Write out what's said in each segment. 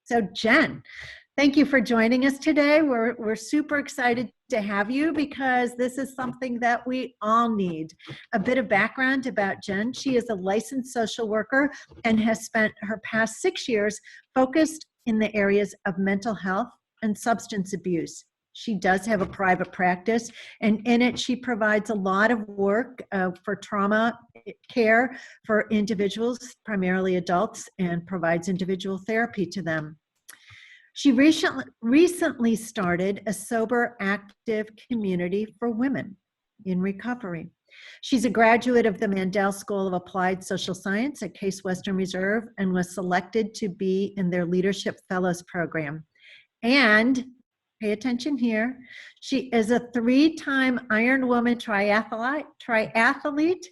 So Jen, thank you for joining us today. We're super excited to have you because this is something that we all need. A bit of background about Jen. She is a licensed social worker and has spent her past 6 years focused in the areas of mental health and substance abuse. She does have a private practice, and in it she provides a lot of work for trauma care for individuals, primarily adults, and provides individual therapy to them. She recently started a sober, active community for women in recovery. She's a graduate of the Mandel School of Applied Social Science at Case Western Reserve and was selected to be in their Leadership Fellows program. And pay attention here, she is a 3-time Ironwoman triathlete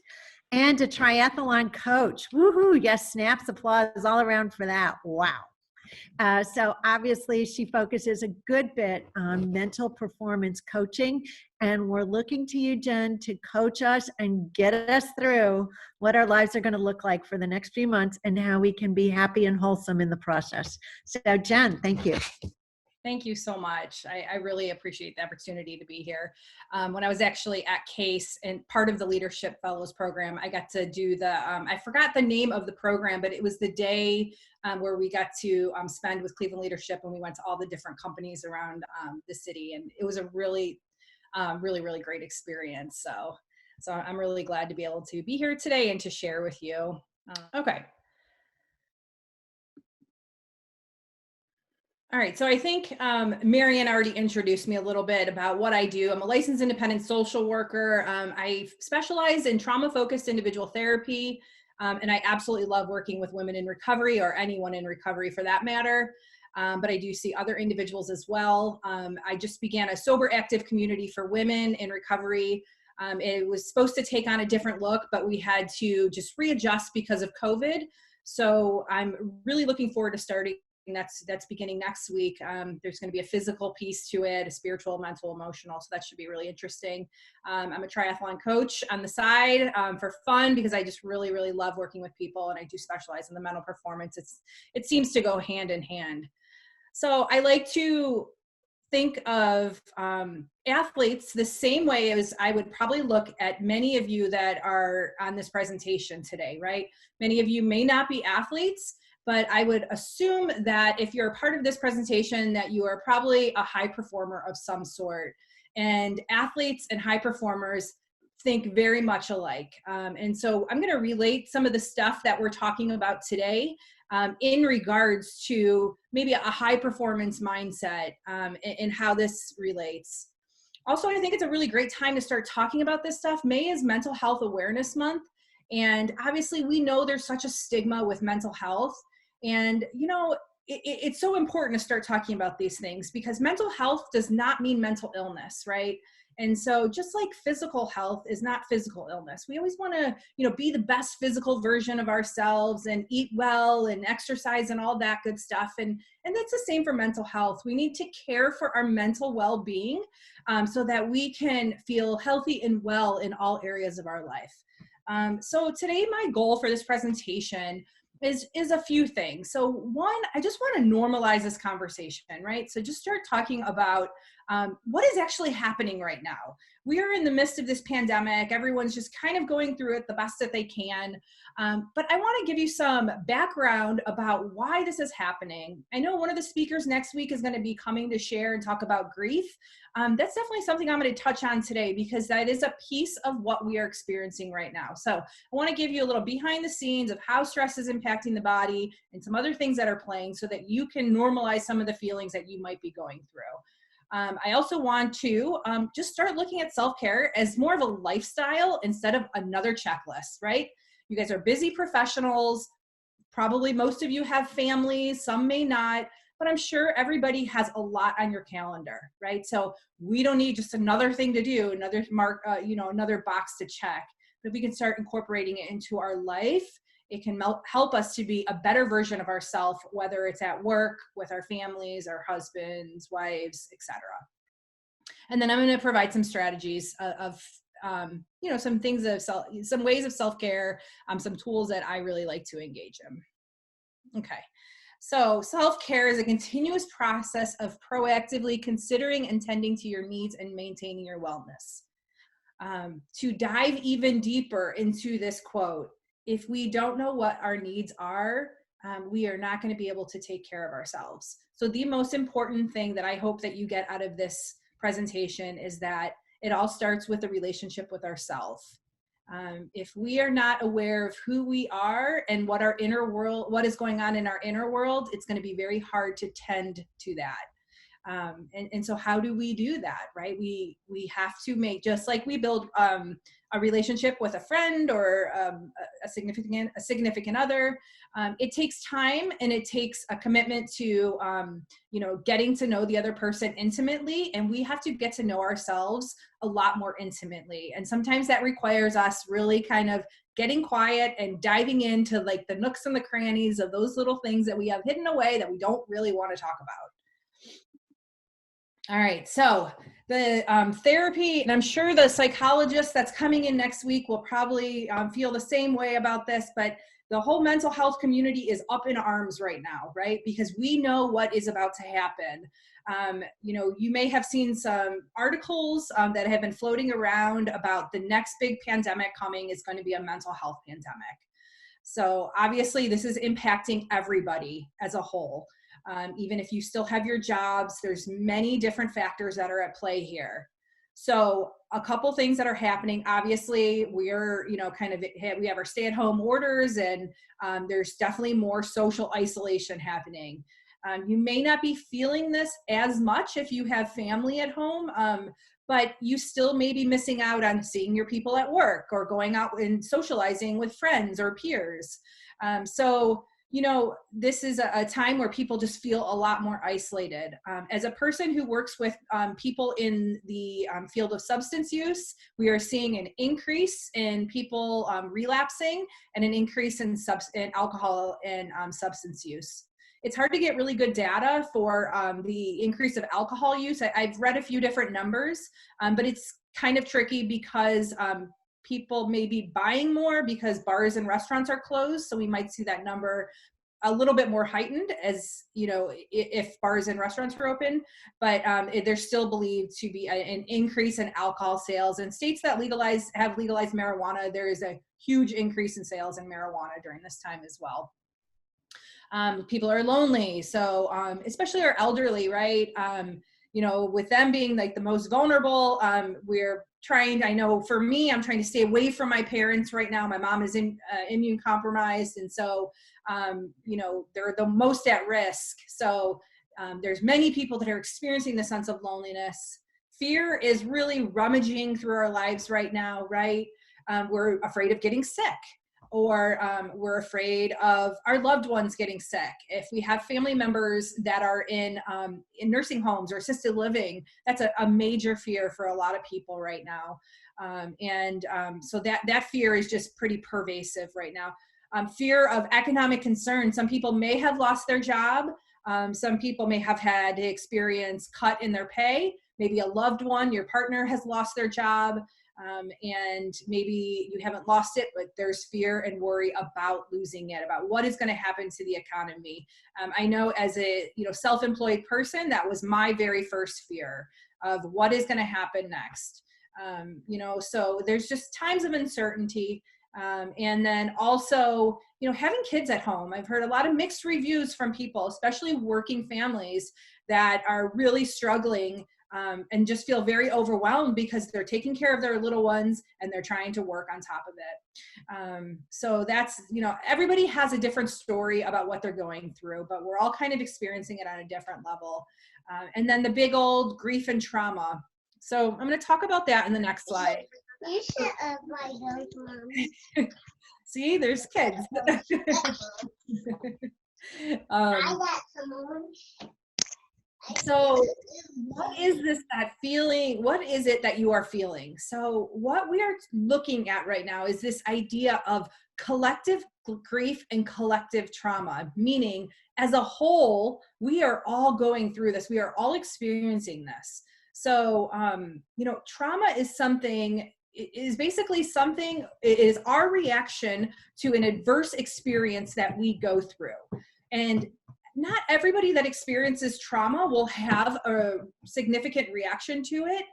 and a triathlon coach. Woohoo! Yes, snaps, applause all around for that. Wow. So obviously she focuses a good bit on mental performance coaching, and we're looking to you, Jen, to coach us and get us through what our lives are going to look like for the next few months and how we can be happy and wholesome in the process. So Jen, thank you. Thank you so much. I really appreciate the opportunity to be here. When I was actually at Case and part of the Leadership Fellows program, I got to do the, I forgot the name of the program, but it was the day where we got to spend with Cleveland Leadership, and we went to all the different companies around the city. And it was a really, really great experience. So I'm really glad to be able to be here today and to share with you. Okay. All right, so I think Marianne already introduced me a little bit about what I do. I'm a licensed independent social worker. I specialize in trauma-focused individual therapy, and I absolutely love working with women in recovery, or anyone in recovery for that matter. But I do see other individuals as well. I just began a sober, active community for women in recovery. It was supposed to take on a different look, but we had to just readjust because of COVID. So I'm really looking forward to starting. That's beginning next week. There's going to be a physical piece to it, a spiritual, mental, emotional. So that should be really interesting. I'm a triathlon coach on the side for fun, because I just really love working with people, and I do specialize in the mental performance. It seems to go hand in hand. So I like to think of athletes the same way as I would probably look at many of you that are on this presentation today, right? Many of you may not be athletes, but I would assume that if you're a part of this presentation, that you are probably a high performer of some sort. And athletes and high performers think very much alike. And so I'm going to relate some of the stuff that we're talking about today in regards to maybe a high performance mindset and how this relates. Also, I think it's a really great time to start talking about this stuff. May is Mental Health Awareness Month. And obviously we know there's such a stigma with mental health. And, you know, it's so important to start talking about these things, because mental health does not mean mental illness, right? And so just like physical health is not physical illness, we always want to, you know, be the best physical version of ourselves and eat well and exercise and all that good stuff. And that's the same for mental health. We need to care for our mental well-being so that we can feel healthy and well in all areas of our life. So today, my goal for this presentation is a few things. So one, I just want to normalize this conversation, right? So just start talking about what is actually happening right now. We are in the midst of this pandemic. Everyone's just kind of going through it the best that they can. But I want to give you some background about why this is happening. I know one of the speakers next week is going to be coming to share and talk about grief. That's definitely something I'm going to touch on today, because that is a piece of what we are experiencing right now. So I want to give you a little behind the scenes of how stress is impacting the body and some other things that are playing, so that you can normalize some of the feelings that you might be going through. I also want to just start looking at self-care as more of a lifestyle instead of another checklist, right? You guys are busy professionals. Probably most of you have families, some may not, but I'm sure everybody has a lot on your calendar, right? So we don't need just another thing to do, another another box to check. But if we can start incorporating it into our life, it can help us to be a better version of ourselves, whether it's at work, with our families, our husbands, wives, etc. And then I'm going to provide some strategies of some things of some ways of self-care, some tools that I really like to engage in. Okay. So self-care is a continuous process of proactively considering and tending to your needs and maintaining your wellness. To dive even deeper into this quote, if we don't know what our needs are, we are not going to be able to take care of ourselves. So the most important thing that I hope that you get out of this presentation is that it all starts with a relationship with ourselves. If we are not aware of who we are and what our inner world, what is going on in our inner world, it's going to be very hard to tend to that. And so how do we do that, right? We have to make, just like we build a relationship with a friend or a significant other, it takes time and it takes a commitment to, getting to know the other person intimately. And we have to get to know ourselves a lot more intimately. And sometimes that requires us really kind of getting quiet and diving into like the nooks and the crannies of those little things that we have hidden away that we don't really want to talk about. All right, so the therapy, and I'm sure the psychologist that's coming in next week will probably feel the same way about this, but the whole mental health community is up in arms right now, right? Because we know what is about to happen. You may have seen some articles that have been floating around about the next big pandemic coming is going to be a mental health pandemic. So obviously this is impacting everybody as a whole. Even if you still have your jobs, there's many different factors that are at play here. So a couple things that are happening, obviously we're, we have our stay-at-home orders and there's definitely more social isolation happening. You may not be feeling this as much if you have family at home, but you still may be missing out on seeing your people at work or going out and socializing with friends or peers. This is a time where people just feel a lot more isolated. As a person who works with people in the field of substance use, we are seeing an increase in people relapsing and an increase in alcohol and substance use. It's hard to get really good data for the increase of alcohol use. I've read a few different numbers, but it's kind of tricky because people may be buying more because bars and restaurants are closed. So we might see that number a little bit more heightened as, if bars and restaurants are open, but there's still believed to be an increase in alcohol sales. In states that have legalized marijuana, there is a huge increase in sales in marijuana during this time as well. People are lonely. So especially our elderly, right? With them being like the most vulnerable, we're trying, I know for me, I'm trying to stay away from my parents right now. My mom is immune compromised. And so, they're the most at risk. So there's many people that are experiencing the sense of loneliness. Fear is really rummaging through our lives right now, right? We're afraid of getting sick. Or we're afraid of our loved ones getting sick. If we have family members that are in nursing homes or assisted living, that's a major fear for a lot of people right now. So that fear is just pretty pervasive right now. Fear of economic concern. Some people may have lost their job. Some people may have had to experience cut in their pay. Maybe a loved one, your partner has lost their job. And maybe you haven't lost it, but there's fear and worry about losing it, about what is going to happen to the economy. I know as a self-employed person, that was my very first fear of what is going to happen next. So there's just times of uncertainty. And then also, having kids at home. I've heard a lot of mixed reviews from people, especially working families that are really struggling and just feel very overwhelmed because they're taking care of their little ones and they're trying to work on top of it. So that's, everybody has a different story about what they're going through, but we're all kind of experiencing it on a different level. And then the big old grief and trauma. So I'm going to talk about that in the next slide. See, there's kids. So what is that feeling? What is it that you are feeling? So what we are looking at right now is this idea of collective grief and collective trauma, meaning as a whole, we are all going through this. We are all experiencing this. So, trauma is basically something, it is our reaction to an adverse experience that we go through. And not everybody that experiences trauma will have a significant reaction to it.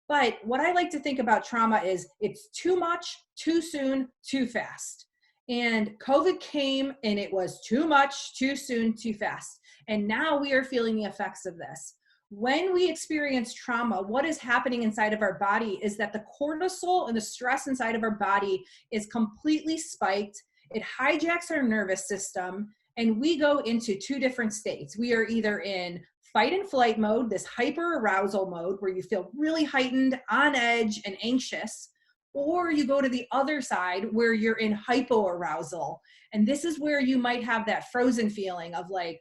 But what I like to think about trauma is it's too much, too soon, too fast. And COVID came and it was too much, too soon, too fast. And now we are feeling the effects of this. When we experience trauma, what is happening inside of our body is that the cortisol and the stress inside of our body is completely spiked. It hijacks our nervous system, and we go into two different states. We are either in fight and flight mode, this hyper arousal mode where you feel really heightened, on edge, and anxious, or you go to the other side where you're in hypoarousal. And this is where you might have that frozen feeling of like,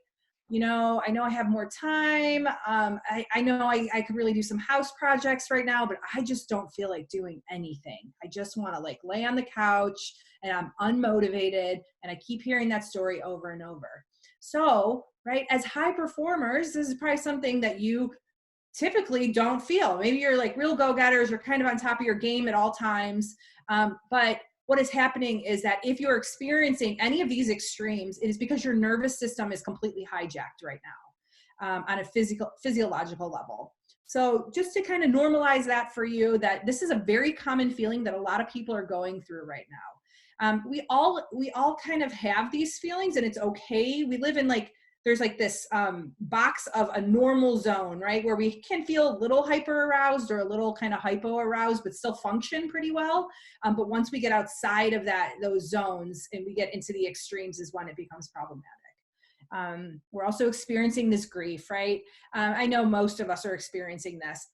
you know, I know I have more time. I know I could really do some house projects right now, but I just don't feel like doing anything. I just want to like lay on the couch and I'm unmotivated. And I keep hearing that story over and over. So, right, as high performers, this is probably something that you typically don't feel. Maybe you're like real go-getters, you're kind of on top of your game at all times. But what is happening is that if you're experiencing any of these extremes, it is because your nervous system is completely hijacked right now on a physiological level. So just to kind of normalize that for you, that this is a very common feeling that a lot of people are going through right now. We all kind of have these feelings, and it's okay. We live in like, there's like this box of a normal zone, right? Where we can feel a little hyper aroused or a little kind of hypo aroused, but still function pretty well. But once we get outside of those zones and we get into the extremes is when it becomes problematic. We're also experiencing this grief, right? I know most of us are experiencing this.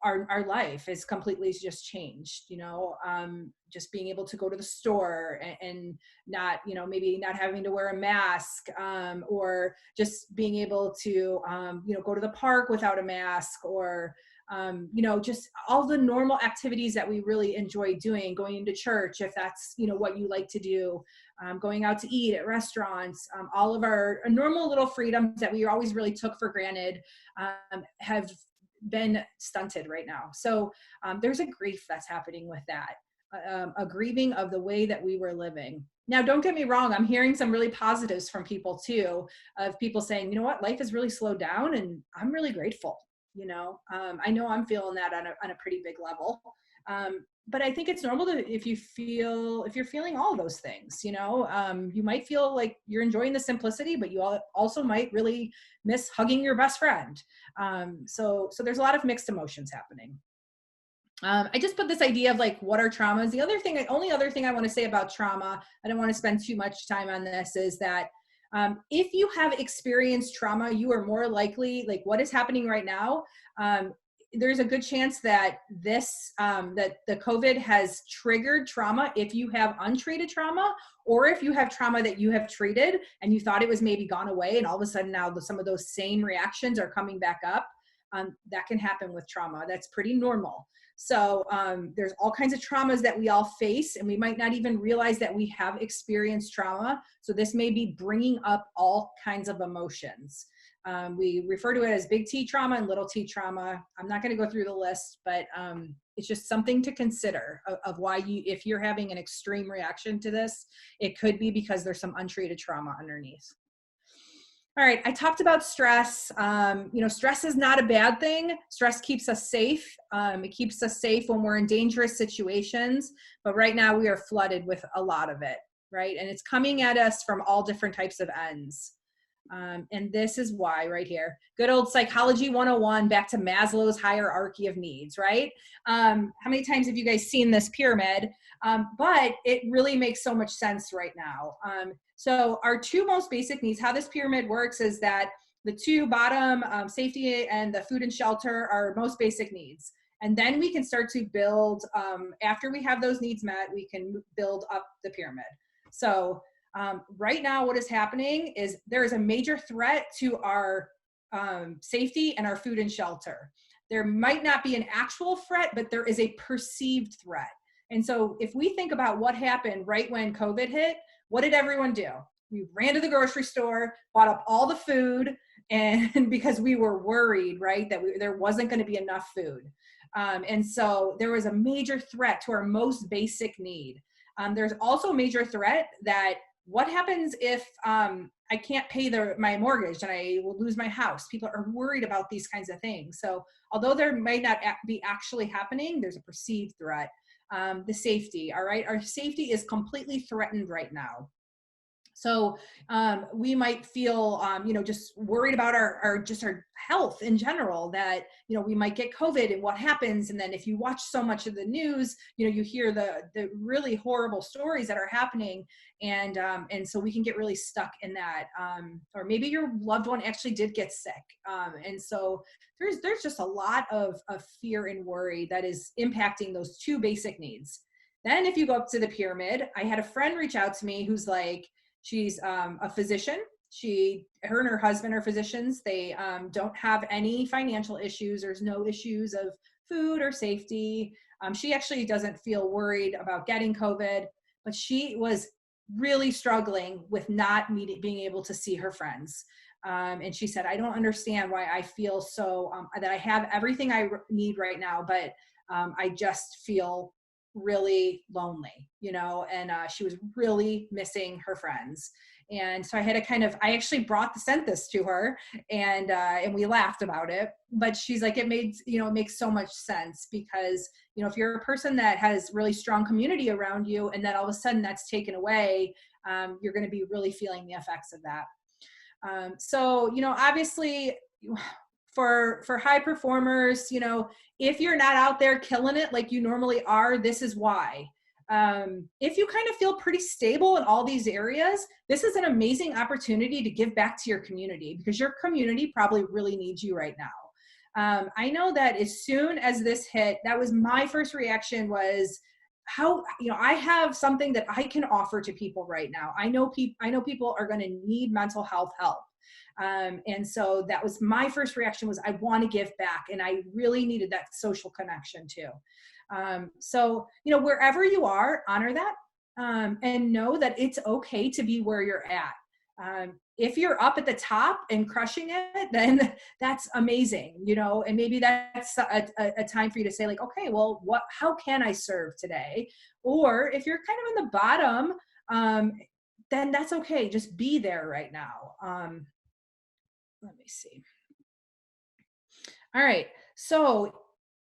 Our life is completely just changed, you know, just being able to go to the store and not, you know, maybe not having to wear a mask, or just being able to, you know, go to the park without a mask, or, you know, just all the normal activities that we really enjoy doing, going into church, if that's, you know, what you like to do, going out to eat at restaurants, all of our normal little freedoms that we always really took for granted, have been stunted right now. So there's a grief that's happening with that, a grieving of the way that we were living. Now, don't get me wrong, I'm hearing some really positives from people too, of people saying, you know what, life has really slowed down and I'm really grateful. You know I'm feeling that on a pretty big level. But I think it's normal if you're feeling all those things, you know, you might feel like you're enjoying the simplicity, but you also might really miss hugging your best friend. So there's a lot of mixed emotions happening. I just put this idea of like, what are traumas? The only other thing I want to say about trauma, I don't want to spend too much time on this, is that if you have experienced trauma, you are more likely, like what is happening right now, there's a good chance that that the COVID has triggered trauma if you have untreated trauma, or if you have trauma that you have treated and you thought it was maybe gone away, and all of a sudden now some of those same reactions are coming back up. That can happen with trauma. That's pretty normal. So there's all kinds of traumas that we all face, and we might not even realize that we have experienced trauma. So this may be bringing up all kinds of emotions. We refer to it as big T trauma and little t trauma. I'm not going to go through the list, but it's just something to consider of why if you're having an extreme reaction to this, it could be because there's some untreated trauma underneath. All right, I talked about stress. You know, stress is not a bad thing. Stress keeps us safe. It keeps us safe when we're in dangerous situations, but right now we are flooded with a lot of it, right? And it's coming at us from all different types of ends. And this is why right here, good old psychology 101, back to Maslow's hierarchy of needs, right? How many times have you guys seen this pyramid? But it really makes so much sense right now. So our two most basic needs, how this pyramid works is that the two bottom, safety and the food and shelter, are most basic needs. And then we can start to build, after we have those needs met, we can build up the pyramid. So right now what is happening is there is a major threat to our safety and our food and shelter. There might not be an actual threat, but there is a perceived threat. And so if we think about what happened right when COVID hit, what did everyone do? We ran to the grocery store, bought up all the food, and because we were worried, right, that there wasn't going to be enough food. And so there was a major threat to our most basic need. There's also a major threat that what happens if I can't pay my mortgage and I will lose my house. People are worried about these kinds of things. So although there might not be actually happening, there's a perceived threat. The safety, all right? Our safety is completely threatened right now. So we might feel, just worried about our health in general, that, we might get COVID and what happens. And then if you watch so much of the news, you hear the really horrible stories that are happening. And so we can get really stuck in that. Or maybe your loved one actually did get sick. And so there's just a lot of fear and worry that is impacting those two basic needs. Then if you go up to the pyramid, I had a friend reach out to me who's like, she's a physician. Her and her husband are physicians. They don't have any financial issues. There's no issues of food or safety. She actually doesn't feel worried about getting COVID, but she was really struggling with not being able to see her friends. And she said, I don't understand why I feel so, that I have everything I need right now, but I just feel really lonely, and she was really missing her friends. And so I had I actually sent this to her, and we laughed about it, but she's like, it makes so much sense, because, if you're a person that has really strong community around you, and then all of a sudden that's taken away, you're going to be really feeling the effects of that. So, obviously, for high performers, if you're not out there killing it like you normally are, this is why. If you kind of feel pretty stable in all these areas, this is an amazing opportunity to give back to your community, because your community probably really needs you right now. I know that as soon as this hit, that was my first reaction, was how, I have something that I can offer to people right now. I know people are going to need mental health help. And so that was my first reaction, was I want to give back. And I really needed that social connection too. So, wherever you are, honor that, and know that it's okay to be where you're at. If you're up at the top and crushing it, then that's amazing, and maybe that's a time for you to say, like, okay, well, how can I serve today? Or if you're kind of in the bottom, then that's okay. Just be there right now. Let me see. All right. So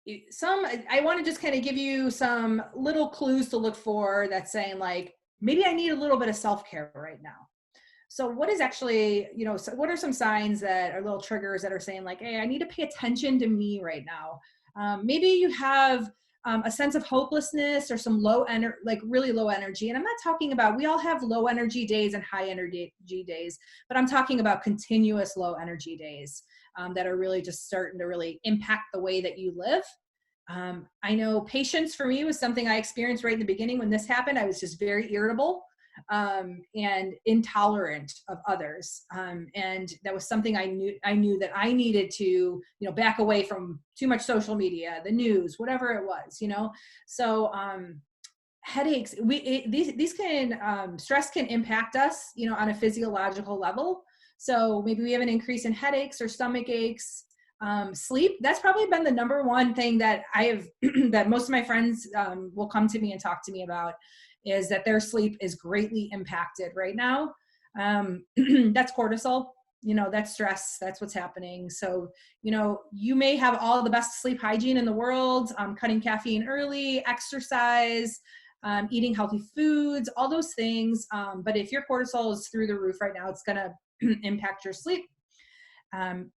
I want to just kind of give you some little clues to look for that's saying, like, maybe I need a little bit of self-care right now. So what is actually, so what are some signs that are little triggers that are saying, like, hey, I need to pay attention to me right now. Maybe you have a sense of hopelessness or some really low energy. And I'm not talking about, we all have low energy days and high energy days, but I'm talking about continuous low energy days that are really just starting to really impact the way that you live. I know patience for me was something I experienced right in the beginning. When this happened, I was just very irritable and intolerant of others. And that was something I knew that I needed to, back away from too much social media, the news, whatever it was, So headaches, these can, stress can impact us, on a physiological level. So maybe we have an increase in headaches or stomach aches. Sleep, that's probably been the number one thing that I have, that most of my friends will come to me and talk to me about, is that their sleep is greatly impacted right now. That's cortisol, that's stress, that's what's happening. So, you may have all the best sleep hygiene in the world, cutting caffeine early, exercise, eating healthy foods, all those things. But if your cortisol is through the roof right now, it's going to impact your sleep.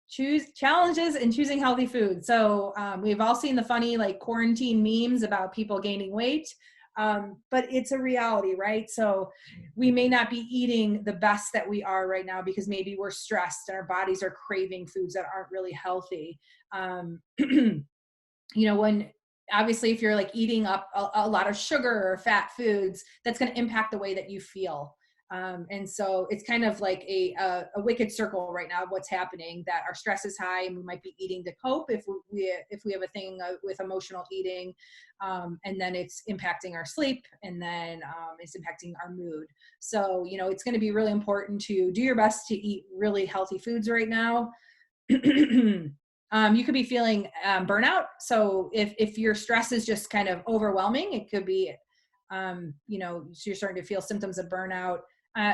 Choose challenges in choosing healthy food. So we've all seen the funny, like, quarantine memes about people gaining weight. But it's a reality, right? So we may not be eating the best that we are right now because maybe we're stressed and our bodies are craving foods that aren't really healthy. When obviously if you're like eating up a lot of sugar or fat foods, that's going to impact the way that you feel. And so it's kind of like a wicked circle right now of what's happening, that our stress is high and we might be eating to cope if we have a thing with emotional eating, and then it's impacting our sleep, and then it's impacting our mood. So, it's going to be really important to do your best to eat really healthy foods right now. You could be feeling burnout. So if your stress is just kind of overwhelming, it could be, so you're starting to feel symptoms of burnout.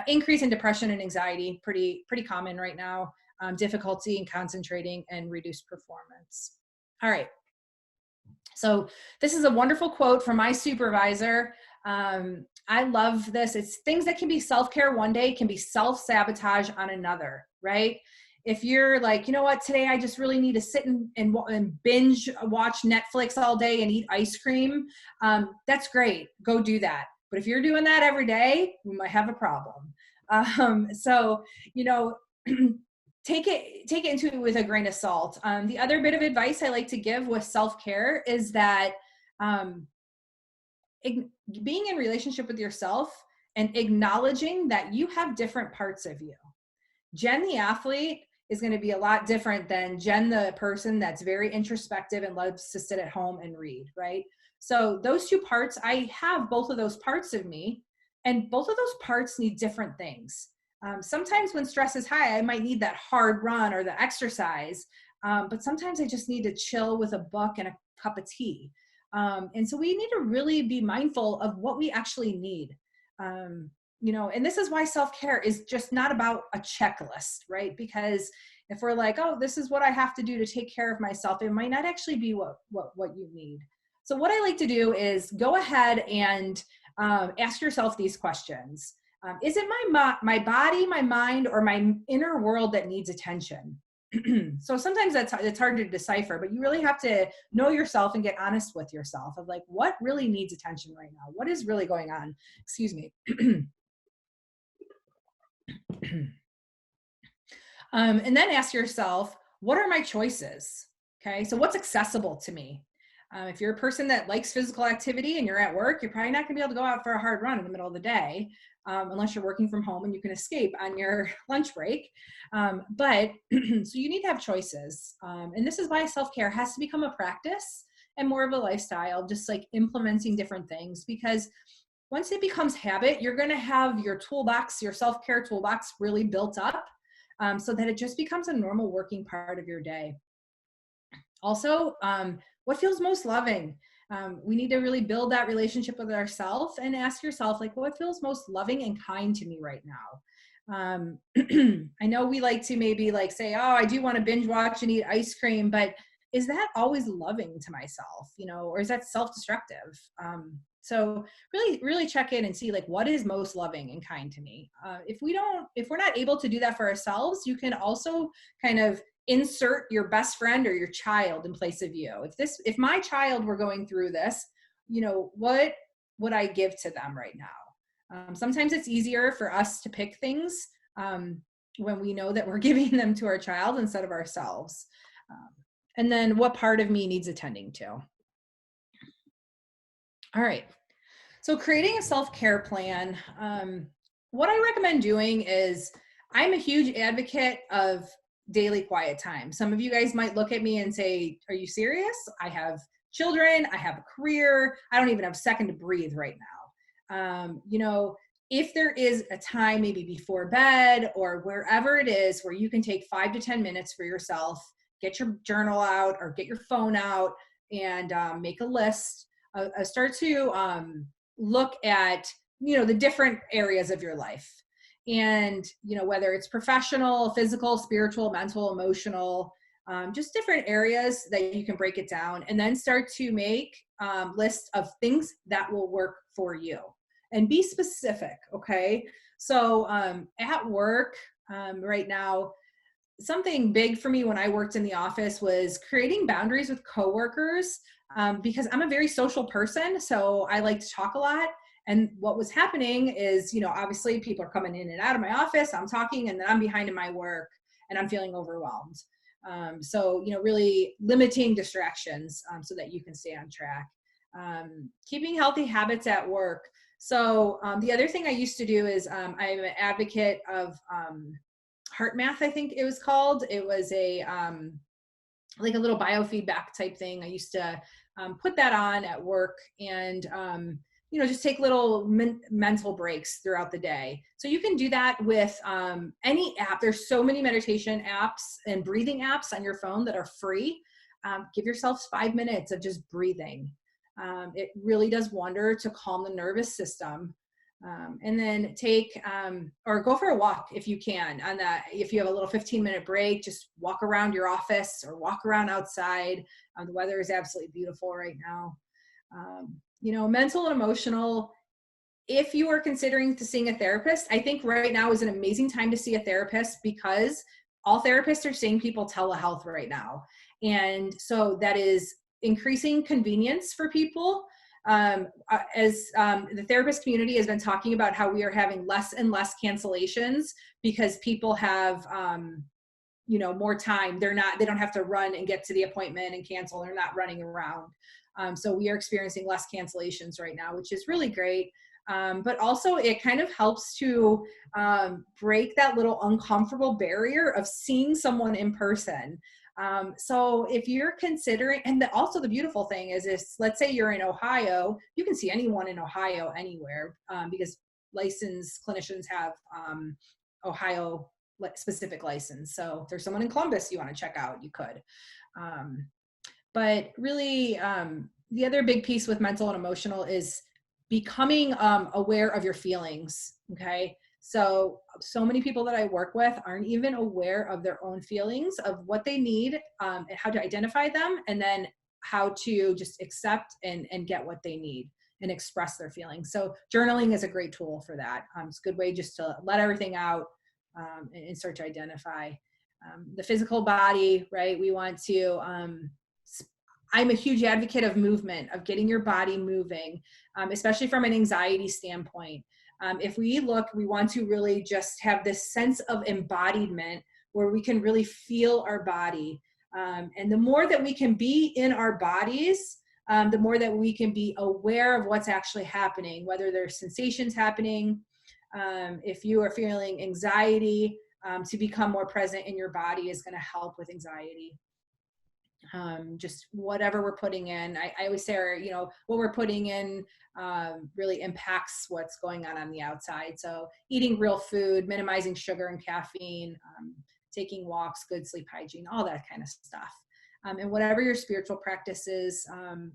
Increase in depression and anxiety, pretty common right now. Difficulty in concentrating and reduced performance. All right. So this is a wonderful quote from my supervisor. I love this. It's things that can be self-care one day can be self-sabotage on another, right? If you're like, you know what, today I just really need to sit and binge watch Netflix all day and eat ice cream, that's great. Go do that. But if you're doing that every day, we might have a problem. So, you know, take it into it with a grain of salt. The other bit of advice I like to give with self-care is that being in relationship with yourself and acknowledging that you have different parts of you. Jen, the athlete, is going to be a lot different than Jen, the person that's very introspective and loves to sit at home and read, right? So those two parts, I have both of those parts of me, and both of those parts need different things. Sometimes when stress is high, I might need that hard run or the exercise, but sometimes I just need to chill with a book and a cup of tea. And so we need to really be mindful of what we actually need. You know, and this is why self-care is just not about a checklist, right? Because if we're like, oh, this is what I have to do to take care of myself, it might not actually be what you need. So what I like to do is go ahead and ask yourself these questions. Is it my body, my mind, or my inner world that needs attention? So sometimes it's hard to decipher, but you really have to know yourself and get honest with yourself of like, what really needs attention right now? What is really going on? Excuse me. And then ask yourself, what are my choices? Okay, so what's accessible to me? If you're a person that likes physical activity and you're at work, you're probably not going to be able to go out for a hard run in the middle of the day, unless you're working from home and you can escape on your lunch break. But so you need to have choices. And this is why self-care has to become a practice and more of a lifestyle, just like implementing different things, because once it becomes habit, you're going to have your toolbox, your self-care toolbox really built up, so that it just becomes a normal working part of your day. Also, what feels most loving? We need to really build that relationship with ourselves and ask yourself, like, what feels most loving and kind to me right now? I know we like to maybe like say, oh, I do want to binge watch and eat ice cream, but is that always loving to myself, you know, or is that self-destructive? So really check in and see like what is most loving and kind to me. If we're not able to do that for ourselves, you can also kind of insert your best friend or your child in place of you. If my child were going through this, you know, what would I give to them right now? Sometimes it's easier for us to pick things when we know that we're giving them to our child instead of ourselves. And then what part of me needs attending to? All right. So creating a self-care plan, what I recommend doing is I'm a huge advocate of daily quiet time. Some of you guys might look at me and say, are you serious? I have children, I have a career, I don't even have a second to breathe right now. You know, if there is a time maybe before bed or wherever it is where you can take 5 to 10 minutes for yourself, get your journal out or get your phone out and make a list. Start to look at, you know, the different areas of your life. And, you know, whether it's professional, physical, spiritual, mental, emotional, just different areas that you can break it down and then start to make lists of things that will work for you and be specific. Okay. So at work right now, something big for me when I worked in the office was creating boundaries with coworkers because I'm a very social person. So I like to talk a lot. And what was happening is, you know, obviously people are coming in and out of my office, I'm talking, and then I'm behind in my work and I'm feeling overwhelmed. So, you know, really limiting distractions so that you can stay on track. Keeping healthy habits at work. So the other thing I used to do is I'm an advocate of heart math, I think it was called. It was a like a little biofeedback type thing. I used to put that on at work and you know, just take little mental breaks throughout the day. So you can do that with any app. There's so many meditation apps and breathing apps on your phone that are free. Give yourself 5 minutes of just breathing. It really does wonder to calm the nervous system. And then take, or go for a walk if you can on that. If you have a little 15-minute break, just walk around your office or walk around outside. The weather is absolutely beautiful right now. Mental and emotional, if you are considering to seeing a therapist, I think right now is an amazing time to see a therapist because all therapists are seeing people telehealth right now. And so that is increasing convenience for people. As the therapist community has been talking about how we are having less and less cancellations because people have, more time. They don't have to run and get to the appointment and cancel. They're not running around. So we are experiencing less cancellations right now, which is really great. But also it kind of helps to break that little uncomfortable barrier of seeing someone in person. So if you're considering, and also the beautiful thing is let's say you're in Ohio, you can see anyone in Ohio anywhere because licensed clinicians have Ohio specific license. So if there's someone in Columbus you want to check out, you could. But really, the other big piece with mental and emotional is becoming aware of your feelings, okay? So many people that I work with aren't even aware of their own feelings, of what they need, and how to identify them, and then how to just accept and get what they need and express their feelings. So journaling is a great tool for that. It's a good way just to let everything out and start to identify. The physical body, right? We want to, I'm a huge advocate of movement, of getting your body moving, especially from an anxiety standpoint. If we want to really just have this sense of embodiment where we can really feel our body. And the more that we can be in our bodies, the more that we can be aware of what's actually happening, whether there's sensations happening. If you are feeling anxiety, to become more present in your body is going to help with anxiety. Just whatever we're putting in. I always say, what we're putting in really impacts what's going on the outside. So eating real food, minimizing sugar and caffeine, taking walks, good sleep hygiene, all that kind of stuff. And whatever your spiritual practice is,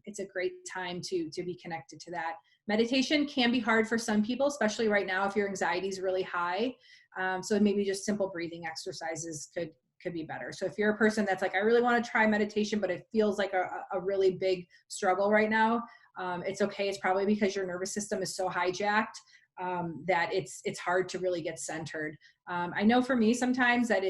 it's a great time to be connected to that. Meditation can be hard for some people, especially right now if your anxiety is really high. So maybe just simple breathing exercises could be better. So if you're a person that's like, I really want to try meditation, but it feels like a really big struggle right now, it's okay. It's probably because your nervous system is so hijacked that it's hard to really get centered. I know for me sometimes that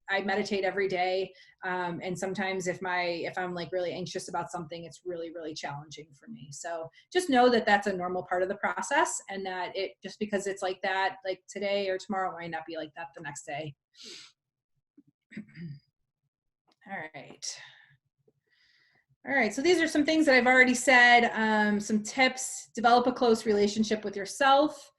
I meditate every day. And sometimes if I'm like really anxious about something, it's really, really challenging for me. So just know that that's a normal part of the process, and that it just because it's like that, like today or tomorrow, it might not be like that the next day. All right. So these are some things that I've already said, some tips: develop a close relationship with yourself,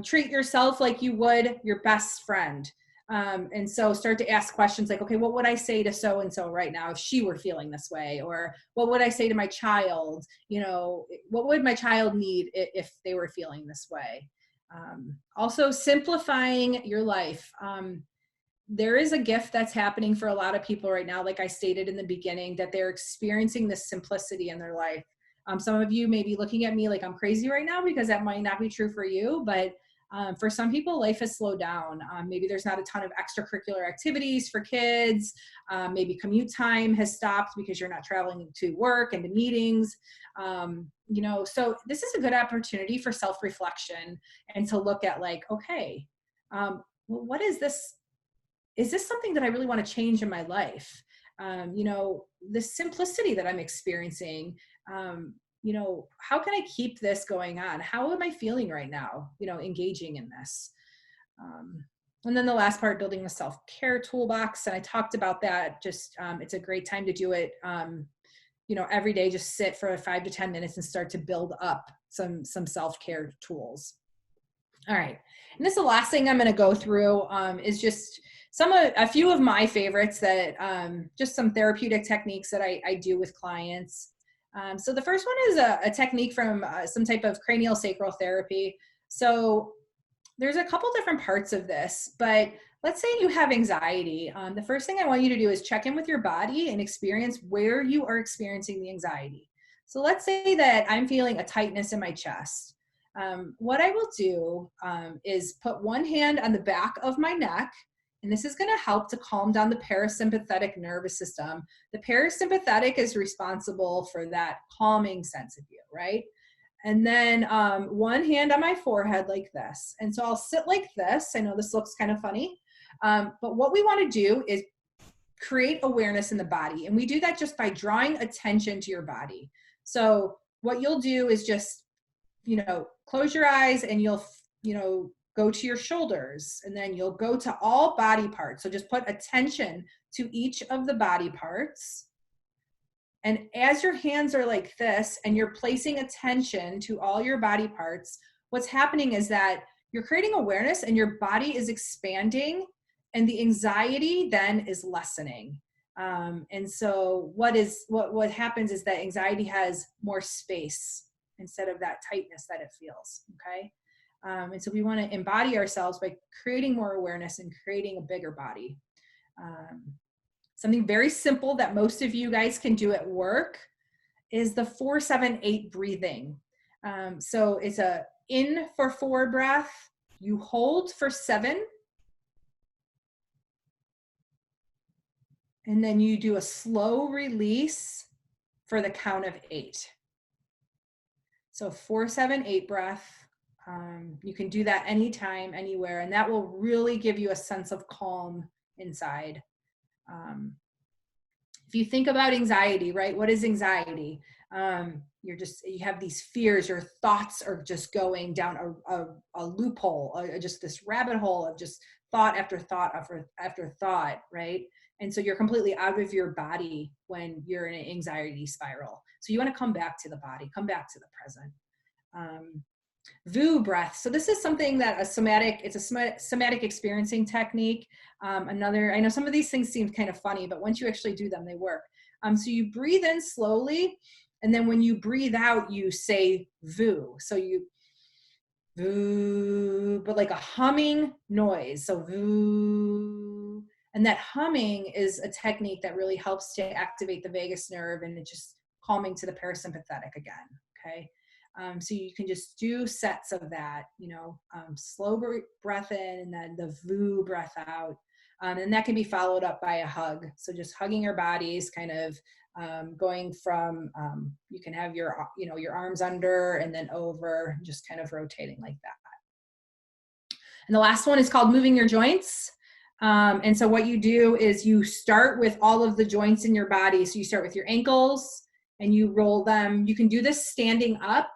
treat yourself like you would your best friend. And so start to ask questions like, okay, what would I say to so-and-so right now if she were feeling this way? Or what would I say to my child? What would my child need if they were feeling this way? Also simplifying your life. There is a gift that's happening for a lot of people right now, like I stated in the beginning, that they're experiencing this simplicity in their life. Some of you may be looking at me like I'm crazy right now because that might not be true for you, but for some people, life has slowed down. Maybe there's not a ton of extracurricular activities for kids. Maybe commute time has stopped because you're not traveling to work and to meetings. So this is a good opportunity for self-reflection and to look at like, okay, what is this? Is this something that I really want to change in my life? The simplicity that I'm experiencing, how can I keep this going on? How am I feeling right now, engaging in this? And then the last part, building a self-care toolbox. And I talked about that. Just, it's a great time to do it. Every day, just sit for 5 to 10 minutes and start to build up some self-care tools. All right. And this is the last thing I'm going to go through, is just a few of my favorites that, just some therapeutic techniques that I do with clients. So the first one is a technique from some type of cranial sacral therapy. So there's a couple different parts of this, but let's say you have anxiety. The first thing I want you to do is check in with your body and experience where you are experiencing the anxiety. So let's say that I'm feeling a tightness in my chest. What I will do is put one hand on the back of my neck, and this is going to help to calm down the parasympathetic nervous system. The parasympathetic is responsible for that calming sense of you, right? And then one hand on my forehead like this. And so I'll sit like this. I know this looks kind of funny, but what we want to do is create awareness in the body. And we do that just by drawing attention to your body. So what you'll do is just, close your eyes, and you'll, go to your shoulders, and then you'll go to all body parts. So just put attention to each of the body parts. And as your hands are like this, and you're placing attention to all your body parts, what's happening is that you're creating awareness, and your body is expanding, and the anxiety then is lessening. And so what happens is that anxiety has more space instead of that tightness that it feels, okay? And so we want to embody ourselves by creating more awareness and creating a bigger body. Something very simple that most of you guys can do at work is the 4-7-8 breathing. So it's a in for 4 breath, you hold for 7, and then you do a slow release for the count of 8. So 4-7-8 breath. You can do that anytime, anywhere, and that will really give you a sense of calm inside. If you think about anxiety, right? What is anxiety? You have these fears, your thoughts are just going down a loophole, just this rabbit hole of just thought after thought after thought, right? And so you're completely out of your body when you're in an anxiety spiral. So you want to come back to the body, come back to the present. VU breath. So this is something that it's a somatic experiencing technique. I know some of these things seem kind of funny, but once you actually do them, they work. So you breathe in slowly, and then when you breathe out, you say VU. So you VU, but like a humming noise. So VU. And that humming is a technique that really helps to activate the vagus nerve, and it's just calming to the parasympathetic again, okay? So you can just do sets of that, slow breath in, and then the VU breath out. And that can be followed up by a hug. So just hugging your bodies, kind of going from, you can have your arms under and then over, just kind of rotating like that. And the last one is called moving your joints. And so what you do is you start with all of the joints in your body. So you start with your ankles and you roll them. You can do this standing up.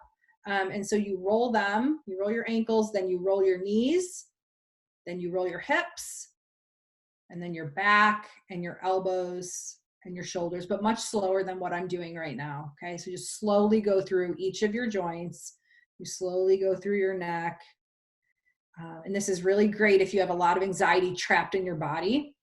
And so you roll them, you roll your ankles, then you roll your knees, then you roll your hips, and then your back and your elbows and your shoulders, but much slower than what I'm doing right now. Okay, so just slowly go through each of your joints. You slowly go through your neck. And this is really great if you have a lot of anxiety trapped in your body.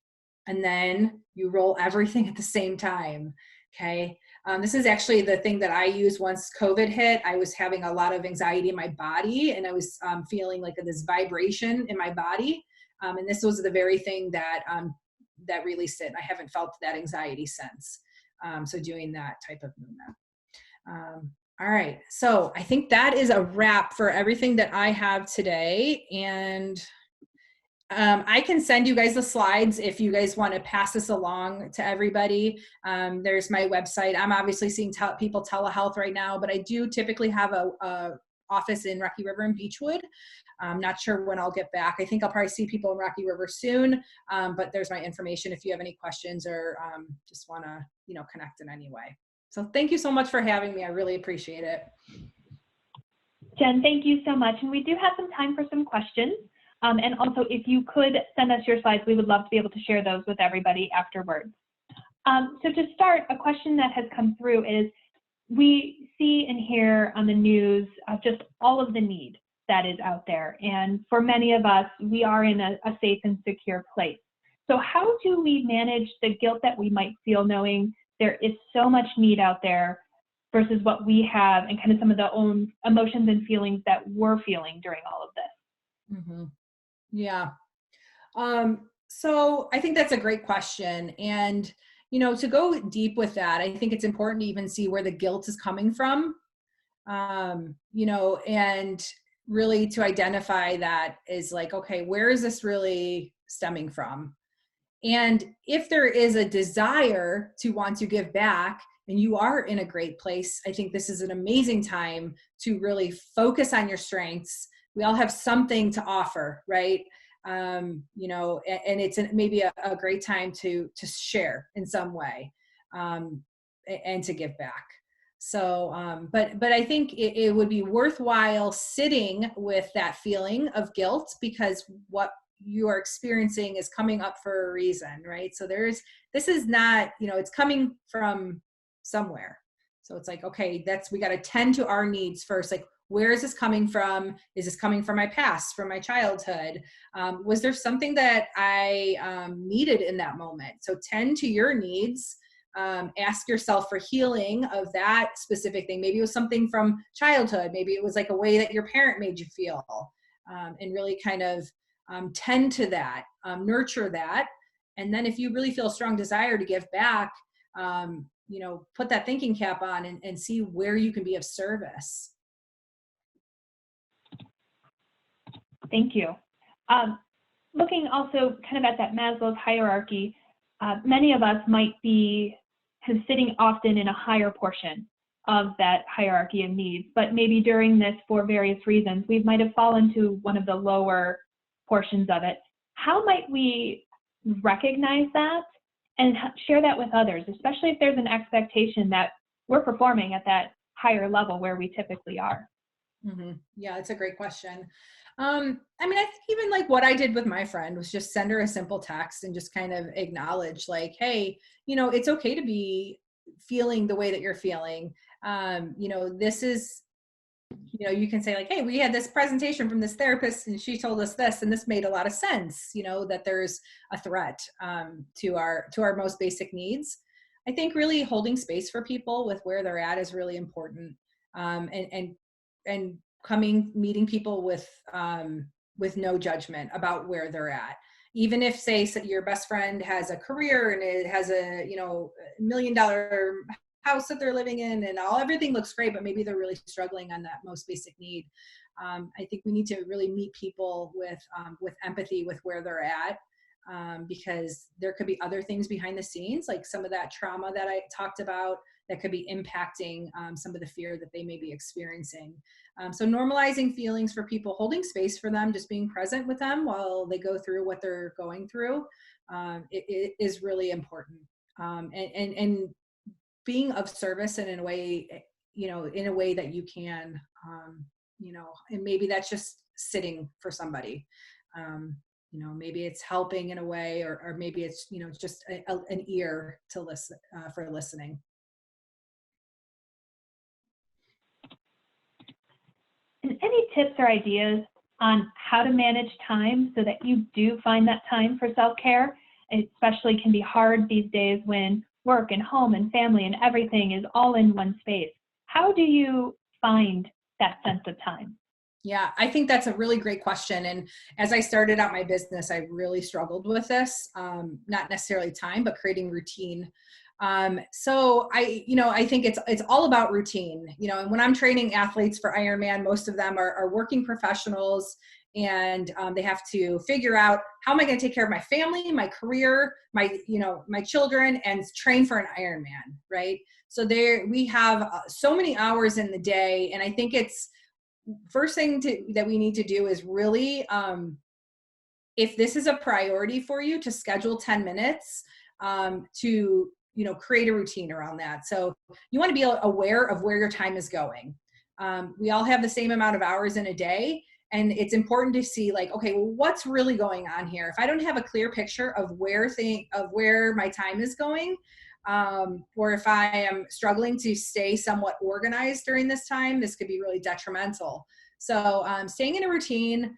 And then you roll everything at the same time. Okay. This is actually the thing that I used once COVID hit. I was having a lot of anxiety in my body, and I was feeling like this vibration in my body. And this was the very thing that released it. And I haven't felt that anxiety since. So doing that type of movement. All right. So I think that is a wrap for everything that I have today. And I can send you guys the slides if you guys want to pass this along to everybody. There's my website. I'm obviously seeing people telehealth right now, but I do typically have a office in Rocky River and Beechwood. I'm not sure when I'll get back. I think I'll probably see people in Rocky River soon, but there's my information if you have any questions or just want to, connect in any way. So thank you so much for having me. I really appreciate it. Jen, thank you so much. And we do have some time for some questions. And also, if you could send us your slides, we would love to be able to share those with everybody afterwards. So to start, a question that has come through is, we see and hear on the news just all of the need that is out there. And for many of us, we are in a safe and secure place. So how do we manage the guilt that we might feel knowing there is so much need out there versus what we have and kind of some of the own emotions and feelings that we're feeling during all of this? Mm-hmm. Yeah. So I think that's a great question. And, to go deep with that, I think it's important to even see where the guilt is coming from. And really to identify that is like, okay, where is this really stemming from? And if there is a desire to want to give back and you are in a great place, I think this is an amazing time to really focus on your strengths. We all have something to offer, right? You know, and it's maybe a great time to share in some way, and to give back. So, but I think it would be worthwhile sitting with that feeling of guilt, because what you are experiencing is coming up for a reason, right? So this is not, you know, it's coming from somewhere. So it's like, okay, we got to tend to our needs first. Like, where is this coming from? Is this coming from my past, from my childhood? Was there something that I needed in that moment? So tend to your needs. Ask yourself for healing of that specific thing. Maybe it was something from childhood. Maybe it was like a way that your parent made you feel, and really kind of tend to that, nurture that. And then if you really feel a strong desire to give back, you know, put that thinking cap on and see where you can be of service. Thank you. Looking also kind of at that Maslow's hierarchy, many of us might be kind of sitting often in a higher portion of that hierarchy of needs, but maybe during this, for various reasons, we might have fallen to one of the lower portions of it. How might we recognize that and share that with others, especially if there's an expectation that we're performing at that higher level where we typically are? Mm-hmm. Yeah, it's a great question. I mean, I think even like what I did with my friend was just send her a simple text and just kind of acknowledge like, hey, you know, it's okay to be feeling the way that you're feeling. You know, this is, you know, you can say like, hey, we had this presentation from this therapist and she told us this, and this made a lot of sense, you know, that there's a threat to our most basic needs. I think really holding space for people with where they're at is really important. And meeting people with no judgment about where they're at. Even if, say, your best friend has a career and it has a, you know, $1 million house that they're living in and everything looks great, but maybe they're really struggling on that most basic need. I think we need to really meet people with empathy with where they're at, because there could be other things behind the scenes, like some of that trauma that I talked about that could be impacting some of the fear that they may be experiencing. So normalizing feelings for people, holding space for them, just being present with them while they go through what they're going through, it is really important. And being of service and in a way, you know, in a way that you can, you know, and maybe that's just sitting for somebody. You know, maybe it's helping in a way, or maybe it's, you know, just an ear to listen, for listening. And any tips or ideas on how to manage time so that you do find that time for self-care? It especially can be hard these days when work and home and family and everything is all in one space. How do you find that sense of time? Yeah, I think that's a really great question. And as I started out my business, I really struggled with this, not necessarily time, but creating routine. So I think it's all about routine, you know, and when I'm training athletes for Ironman, most of them are working professionals, and they have to figure out, how am I going to take care of my family, my career, my children, and train for an Ironman, right? So we have so many hours in the day. And I think it's first thing that we need to do is really, if this is a priority for you, to schedule 10 minutes to, you know, create a routine around that. So you want to be aware of where your time is going. We all have the same amount of hours in a day, and it's important to see like, okay, well, what's really going on here? If I don't have a clear picture of where my time is going, or if I am struggling to stay somewhat organized during this time, this could be really detrimental. So staying in a routine,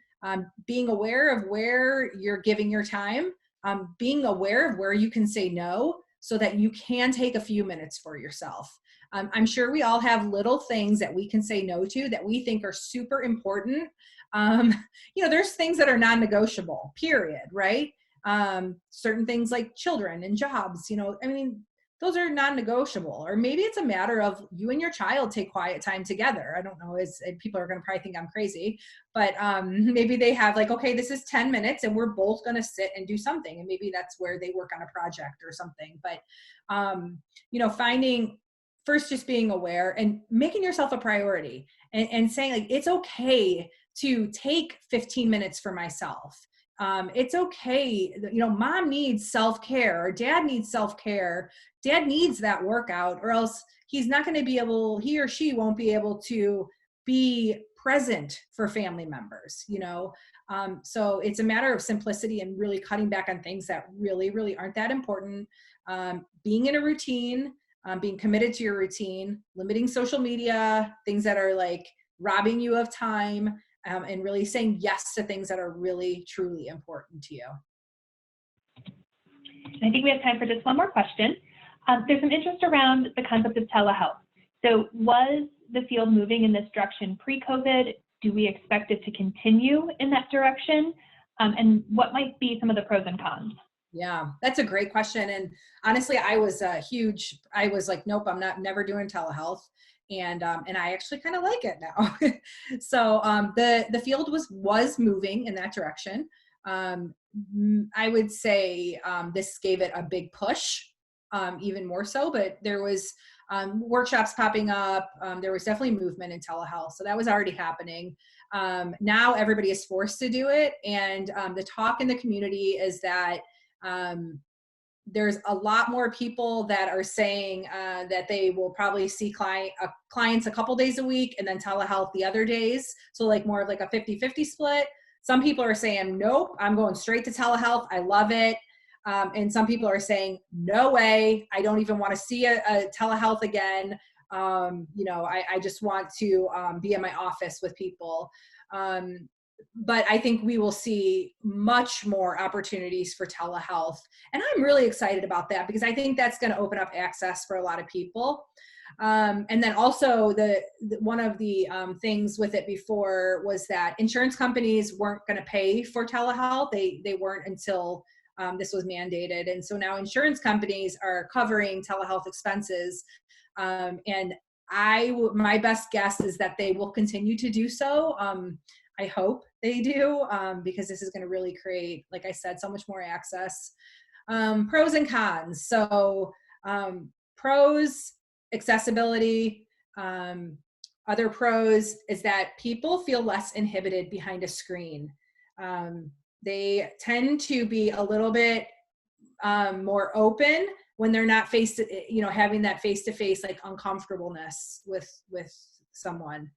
being aware of where you're giving your time, being aware of where you can say no, so that you can take a few minutes for yourself. I'm sure we all have little things that we can say no to that we think are super important. You know, there's things that are non-negotiable, period, right? Certain things like children and jobs, you know, I mean, those are non-negotiable. Or maybe it's a matter of you and your child take quiet time together. I don't know, people are going to probably think I'm crazy, but maybe they have like, okay, this is 10 minutes and we're both going to sit and do something. And maybe that's where they work on a project or something. But, finding first, just being aware and making yourself a priority, and saying like, it's okay to take 15 minutes for myself. It's okay. Mom needs self-care, or dad needs self-care. Dad needs that workout, or else he or she won't be able to be present for family members, so it's a matter of simplicity and really cutting back on things that really, really aren't that important. Being in a routine, being committed to your routine, limiting social media, things that are like robbing you of time, and really saying yes to things that are really, truly important to you. I think we have time for just one more question. There's some interest around the concept of telehealth. So was the field moving in this direction pre-COVID? Do we expect it to continue in that direction? And what might be some of the pros and cons? Yeah, that's a great question. And honestly, I was like, nope, I'm never doing telehealth. And I actually kind of like it now. So the field was moving in that direction. I would say this gave it a big push, even more so, but there was workshops popping up. There was definitely movement in telehealth. So that was already happening. Now everybody is forced to do it. And the talk in the community is that there's a lot more people that are saying that they will probably see clients a couple days a week and then telehealth the other days. So like more of like a 50-50 split. Some people are saying, nope, I'm going straight to telehealth. I love it. And some people are saying, no way, I don't even want to see a telehealth again. I just want to be in my office with people. But I think we will see much more opportunities for telehealth. And I'm really excited about that because I think that's going to open up access for a lot of people. And then also one of the things with it before was that insurance companies weren't going to pay for telehealth. They weren't until this was mandated. And so now insurance companies are covering telehealth expenses. And my best guess is that they will continue to do so. I hope they do, because this is going to really create, like I said, so much more access. Pros and cons. So pros, accessibility. Other pros is that people feel less inhibited behind a screen. They tend to be a little bit more open when they're not having that face-to-face like uncomfortableness with someone.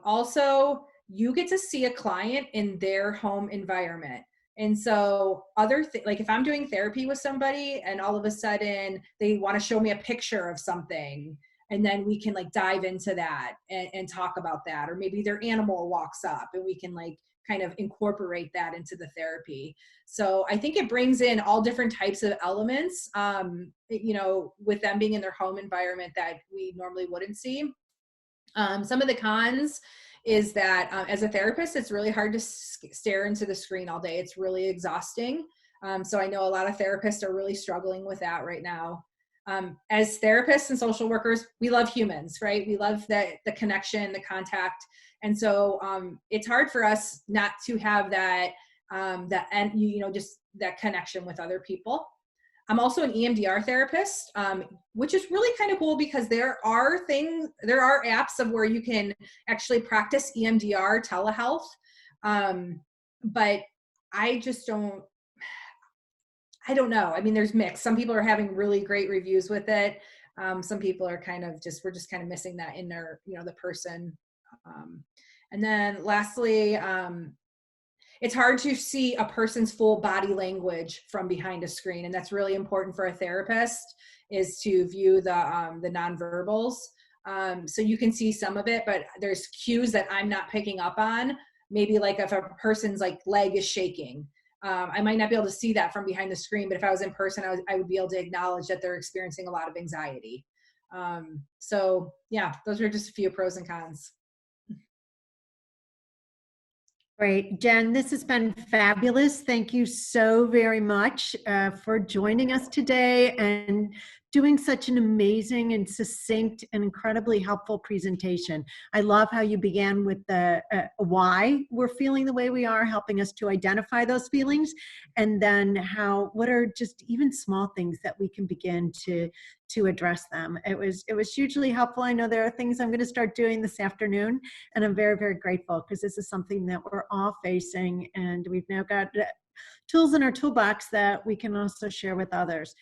Also, you get to see a client in their home environment. And so like if I'm doing therapy with somebody and all of a sudden they want to show me a picture of something, and then we can like dive into that and talk about that. Or maybe their animal walks up and we can like kind of incorporate that into the therapy. So I think it brings in all different types of elements, with them being in their home environment that we normally wouldn't see. Some of the cons is that as a therapist, it's really hard to stare into the screen all day. It's really exhausting. So I know a lot of therapists are really struggling with that right now. As therapists and social workers, we love humans, right? We love the connection, the contact. And so it's hard for us not to have that, just that connection with other people. I'm also an EMDR therapist, which is really kind of cool because there are apps of where you can actually practice EMDR telehealth. But I don't know. I mean, there's mixed. Some people are having really great reviews with it. Some people are we're just kind of missing that in their, the person. And then lastly, it's hard to see a person's full body language from behind a screen. And that's really important for a therapist, is to view the nonverbals. So you can see some of it, but there's cues that I'm not picking up on. Maybe like if a person's like leg is shaking, I might not be able to see that from behind the screen, but if I was in person, I would be able to acknowledge that they're experiencing a lot of anxiety. So yeah, those are just a few pros and cons. Great. Jen, this has been fabulous. Thank you so very much for joining us today and doing such an amazing and succinct and incredibly helpful presentation. I love how you began with the why we're feeling the way we are, helping us to identify those feelings, and then what are just even small things that we can begin to address them. It was hugely helpful. I know there are things I'm going to start doing this afternoon, and I'm very, very grateful because this is something that we're all facing, and we've now got tools in our toolbox that we can also share with others.